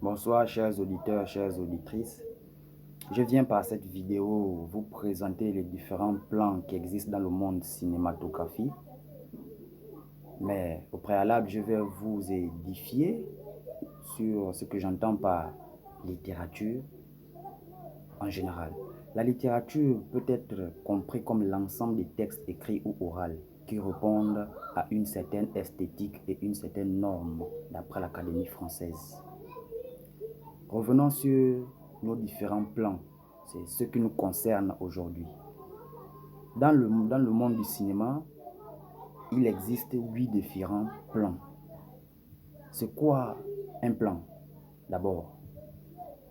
Bonsoir chers auditeurs, chères auditrices. Je viens par cette vidéo vous présenter les différents plans qui existent dans le monde cinématographique. Mais au préalable, je vais vous édifier sur ce que j'entends par littérature en général. La littérature peut être comprise comme l'ensemble des textes écrits ou oraux qui répondent à une certaine esthétique et une certaine norme d'après l'Académie française. Revenons sur nos différents plans, c'est ce qui nous concerne aujourd'hui. Dans le monde du cinéma, il existe 8 différents plans. C'est quoi un plan? D'abord,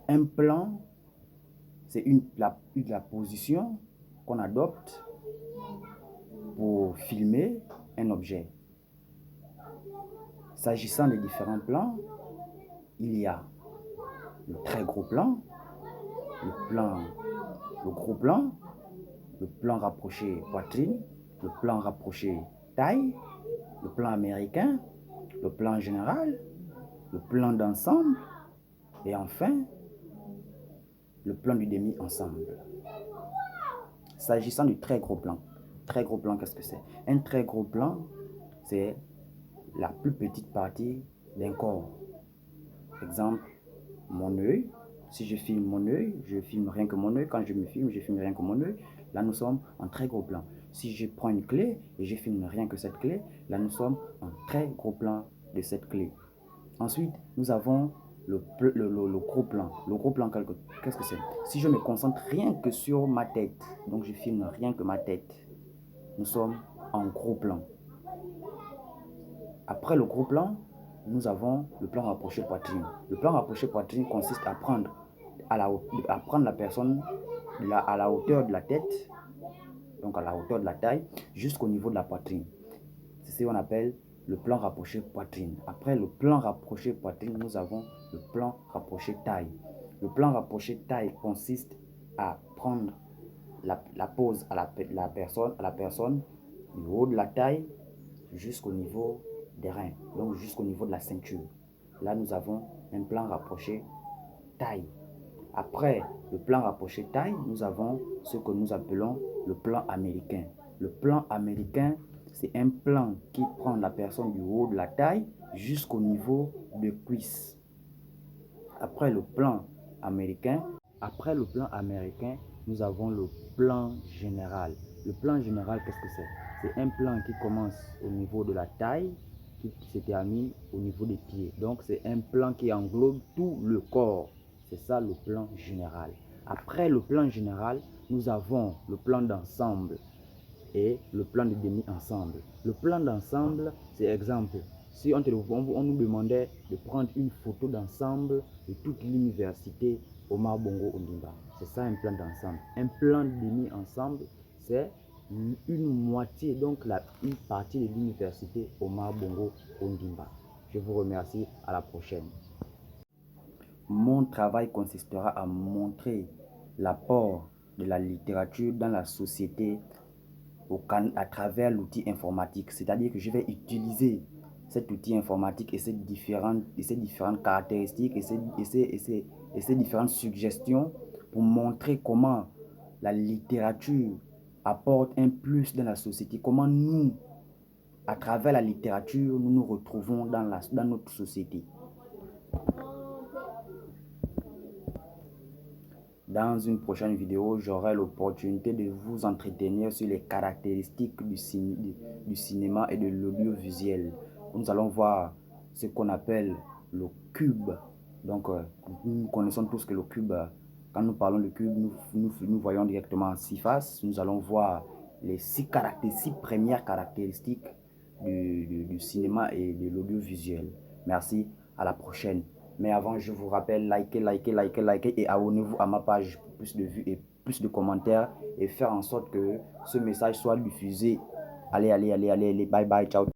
un plan, c'est la position qu'on adopte pour filmer un objet. S'agissant des différents plans, il y a le très gros plan, le gros plan, le plan rapproché poitrine, le plan rapproché taille, le plan américain, le plan général, le plan d'ensemble et enfin le plan du demi-ensemble. S'agissant du très gros plan, qu'est-ce que c'est? Un très gros plan, c'est la plus petite partie d'un corps. Exemple, mon œil. Si je filme mon œil, je filme rien que mon œil. Quand je me filme, je filme rien que mon œil. Là, nous sommes en très gros plan. Si je prends une clé et je filme rien que cette clé, là, nous sommes en très gros plan de cette clé. Ensuite, nous avons le gros plan. Le gros plan, qu'est-ce que c'est? Si je me concentre rien que sur ma tête, donc je filme rien que ma tête, nous sommes en gros plan. Après le gros plan, nous avons le plan rapproché poitrine. Le plan rapproché poitrine consiste à prendre la personne à la hauteur de la tête, donc à la hauteur de la taille, jusqu'au niveau de la poitrine. C'est ce qu'on appelle le plan rapproché poitrine. Après le plan rapproché poitrine, nous avons le plan rapproché taille. Le plan rapproché taille consiste à prendre la pose à la personne du haut de la taille jusqu'au niveau des reins, donc jusqu'au niveau de la ceinture. Là, nous avons un plan rapproché taille. Après le plan rapproché taille, nous avons ce que nous appelons le plan américain. Le plan américain, c'est un plan qui prend la personne du haut de la taille jusqu'au niveau de cuisse. Après le plan américain, nous avons le plan général. Le plan général, qu'est-ce que c'est? C'est un plan qui commence au niveau de la taille, qui se termine au niveau des pieds. Donc, c'est un plan qui englobe tout le corps. C'est ça le plan général. Après le plan général, nous avons le plan d'ensemble et le plan de demi-ensemble. Le plan d'ensemble, c'est exemple. Si on nous demandait de prendre une photo d'ensemble de toute l'université Omar Bongo Ondimba. C'est ça un plan d'ensemble. Un plan de demi-ensemble, c'est une moitié, donc une partie de l'université Omar Bongo Ondimba. Je vous remercie, à la prochaine. Mon travail consistera à montrer l'apport de la littérature dans la société à travers l'outil informatique. C'est-à-dire que je vais utiliser cet outil informatique et ces différentes caractéristiques et ces différentes suggestions pour montrer comment la littérature apporte un plus dans la société, comment nous, à travers la littérature, nous nous retrouvons dans notre société. Dans une prochaine vidéo, j'aurai l'opportunité de vous entretenir sur les caractéristiques du cinéma et de l'audiovisuel. Nous allons voir ce qu'on appelle le cube. Donc, nous connaissons tous que le cube, quand nous parlons de cube, nous voyons directement 6 faces. Nous allons voir les 6 premières caractéristiques du cinéma et de l'audiovisuel. Merci, à la prochaine. Mais avant, je vous rappelle, likez et abonnez-vous à ma page pour plus de vues et plus de commentaires et faire en sorte que ce message soit diffusé. Allez, bye bye, ciao.